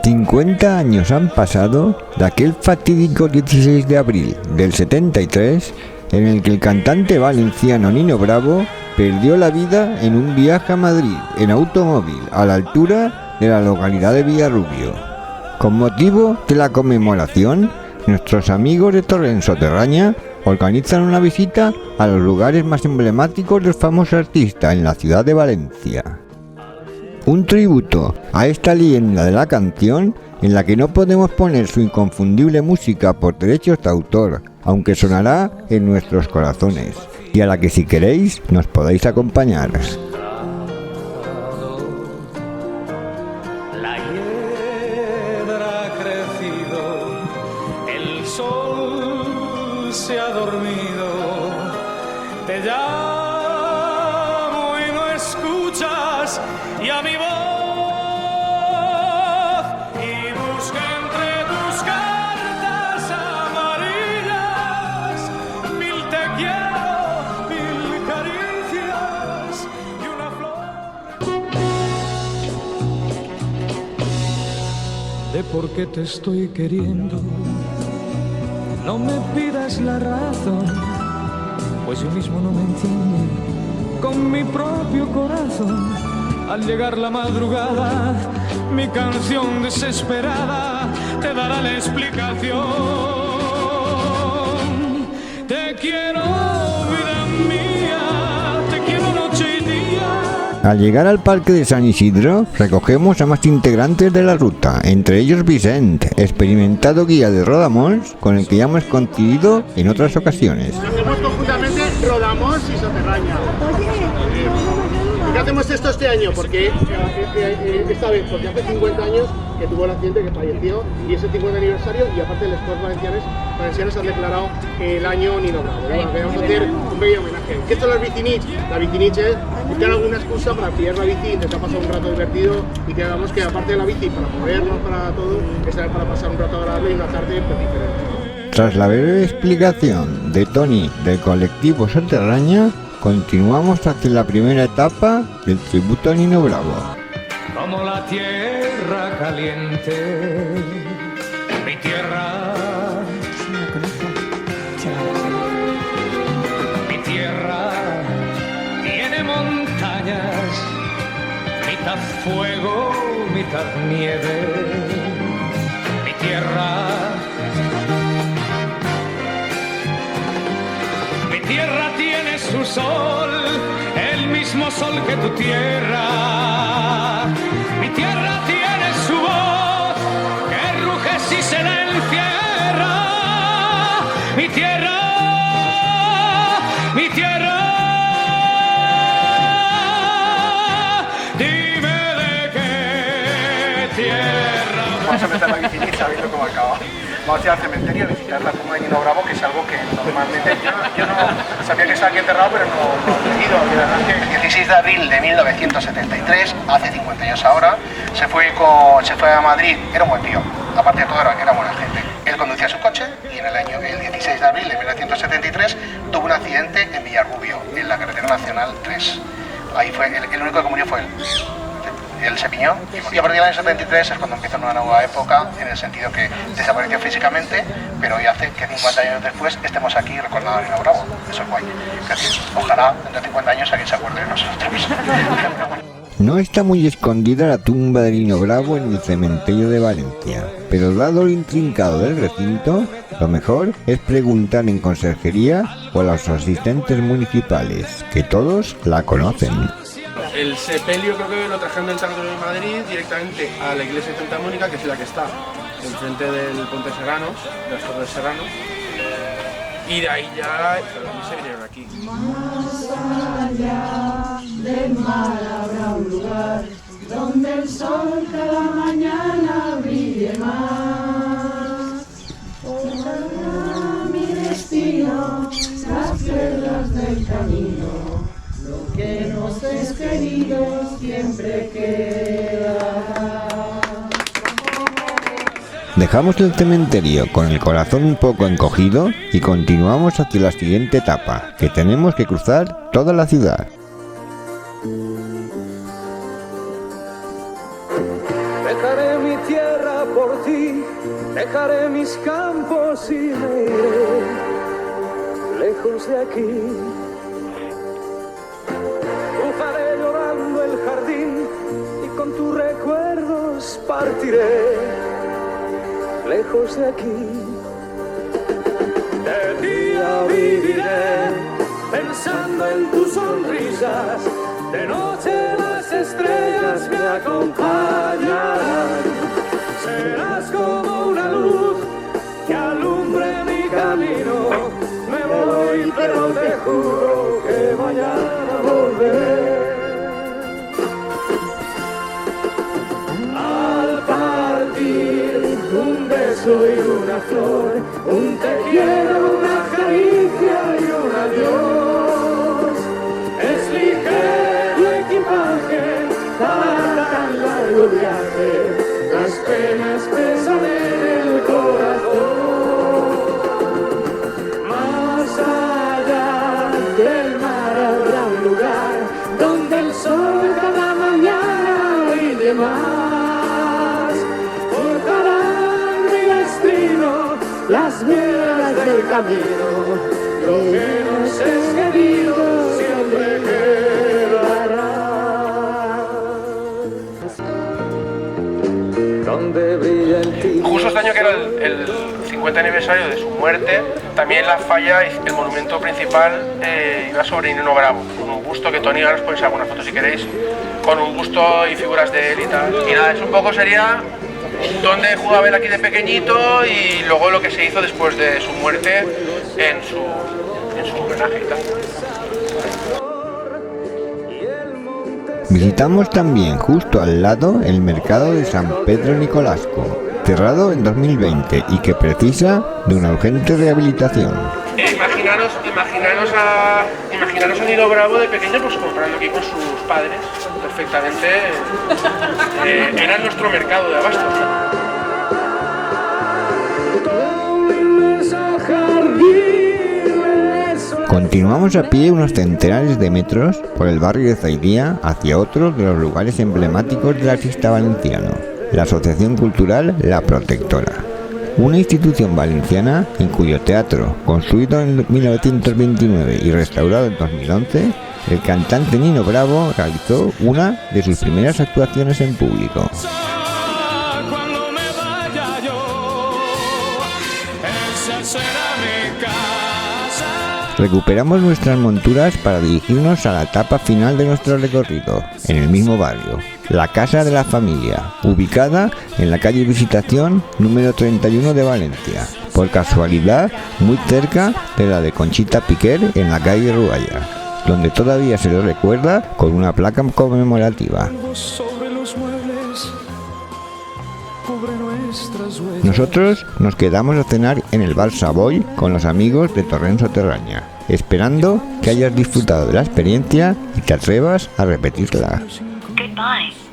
50 años han pasado de aquel fatídico 16 de abril del 73 en el que el cantante valenciano Nino Bravo perdió la vida en un viaje a Madrid en automóvil a la altura de la localidad de Villarrubio. Con motivo de la conmemoración, nuestros amigos de Torrent-Soterraña organizan una visita a los lugares más emblemáticos del famoso artista en la ciudad de Valencia. Un tributo a esta leyenda de la canción en la que no podemos poner su inconfundible música por derechos de autor, aunque sonará en nuestros corazones, y a la que si queréis nos podéis acompañar. La hiedra ha crecido, el sol se ha dormido, te llamo y no escuchas, y a mi voz, y busco entre tus cartas amarillas, mil te quiero, mil caricias y una flor. De por qué te estoy queriendo, no me pidas la razón, pues yo mismo no me entiendo con mi propio corazón. Al llegar la madrugada, mi canción desesperada te dará la explicación. Te quiero, vida mía, te quiero noche y día. Al llegar al parque de San Isidro, recogemos a más integrantes de la ruta, entre ellos Vicent, experimentado guía de Rodamons, con el que ya hemos coincidido en otras ocasiones. Hacemos conjuntamente Rodamons y Soterraña. ¿Por qué hacemos esto este año? Porque esta vez, porque hace 50 años que tuvo el accidente, que falleció, y es el 50 aniversario, y aparte los Sports valencianos han declarado el año Nino Bravo. Bueno, vamos a hacer un bello homenaje. ¿Qué son las bicinits? La bicinits es buscar alguna excusa para pillar la bici, intentar pasar un rato divertido, y que hagamos que aparte de la bici, para movernos, para todo, es también para pasar un rato agradable y una tarde pues, diferente. Tras la breve explicación de Tony del colectivo Soterraña, continuamos hacia la primera etapa del tributo a Nino Bravo. Como la tierra caliente, mi tierra, mi tierra tiene montañas, mitad fuego, mitad nieve, mi tierra. Mi tierra tiene su sol, el mismo sol que tu tierra. Mi tierra tiene su voz, que ruge si se la encierra. Mi tierra, mi tierra. Dime de qué tierra. Vamos a empezar la bicinita sabiendo cómo acaba. Vamos a ir al cementerio a visitar la tumba de Nino Bravo, que es algo que normalmente yo no sabía que estaba aquí enterrado, pero no he ido. El 16 de abril de 1973, hace 50 años ahora, se fue a Madrid. Era un buen tío, aparte de todo era buena gente. Él conducía su coche y el 16 de abril de 1973 tuvo un accidente en Villarrubio, en la carretera nacional 3. Ahí fue, el único que murió fue él. Él se piñó, y a partir del año 73 es cuando empieza una nueva época, en el sentido que desapareció físicamente, pero hoy hace que 50 años después estemos aquí recordando a Nino Bravo. Eso es guay. Ojalá dentro de 50 años alguien se acuerde de nosotros. No está muy escondida la tumba de Nino Bravo en el cementerio de Valencia, pero dado lo intrincado del recinto, lo mejor es preguntar en conserjería o a los asistentes municipales, que todos la conocen. El sepelio creo que lo trajeron del territorio de Madrid directamente a la iglesia de Santa Mónica, que es la que está enfrente del Puente Serranos, de las Torres Serranos, y de ahí ya se vinieron aquí. Más allá del mar habrá un lugar donde el sol cada mañana brille más. Ojalá mi destino, las piedras del camino, lo que nos es querido siempre quedará. Dejamos el cementerio con el corazón un poco encogido y continuamos hacia la siguiente etapa, que tenemos que cruzar toda la ciudad. Dejaré mi tierra por ti, dejaré mis campos y me iré lejos de aquí. Cruzaré llorando el jardín y con tus recuerdos partiré lejos de aquí. De día viviré pensando en tus sonrisas, de noche las estrellas me acompañarán. Serás como una luz que alumbre mi camino. Me voy, pero te juro que mañana volveré. Al partir, un beso y una flor, un te quiero, una caricia y un adiós. Es ligero equipaje para tan largo viaje, las penas pesan en el corazón. Más allá del mar habrá un lugar donde el sol cada mañana brille más. Forjarán mi destino las piedras del camino, lo que nos es querido siempre quedará. Donde brilla en ti. Justo este año, que era el 50 aniversario de su muerte, también la falla, el monumento principal, iba sobre Nino Bravo, con un busto que Tony, ahora os ponéis alguna foto si queréis, con un busto y figuras de él y tal. Y nada, eso un poco sería donde jugaba él aquí de pequeñito y luego lo que se hizo después de su muerte en su homenaje y tal. Visitamos también justo al lado el mercado de San Pedro Nicolasco, cerrado en 2020 y que precisa de una urgente rehabilitación. Imaginaros a Nino Bravo de pequeño, pues comprando aquí con sus padres, perfectamente. Era nuestro mercado de abastos. Continuamos a pie unos centenares de metros por el barrio de Zaidía hacia otro de los lugares emblemáticos del artista valenciano, la Asociación Cultural La Protectora, una institución valenciana en cuyo teatro, construido en 1929 y restaurado en 2011, el cantante Nino Bravo realizó una de sus primeras actuaciones en público. Cuando me vaya yo, esa será mi casa. Recuperamos nuestras monturas para dirigirnos a la etapa final de nuestro recorrido, en el mismo barrio, la Casa de la Familia, ubicada en la calle Visitación número 31 de Valencia, por casualidad muy cerca de la de Conchita Piquer en la calle Ruaya, donde todavía se lo recuerda con una placa conmemorativa. Nosotros nos quedamos a cenar en el bar Savoy con los amigos de Torrent Soterraña, esperando que hayas disfrutado de la experiencia y te atrevas a repetirla. Goodbye.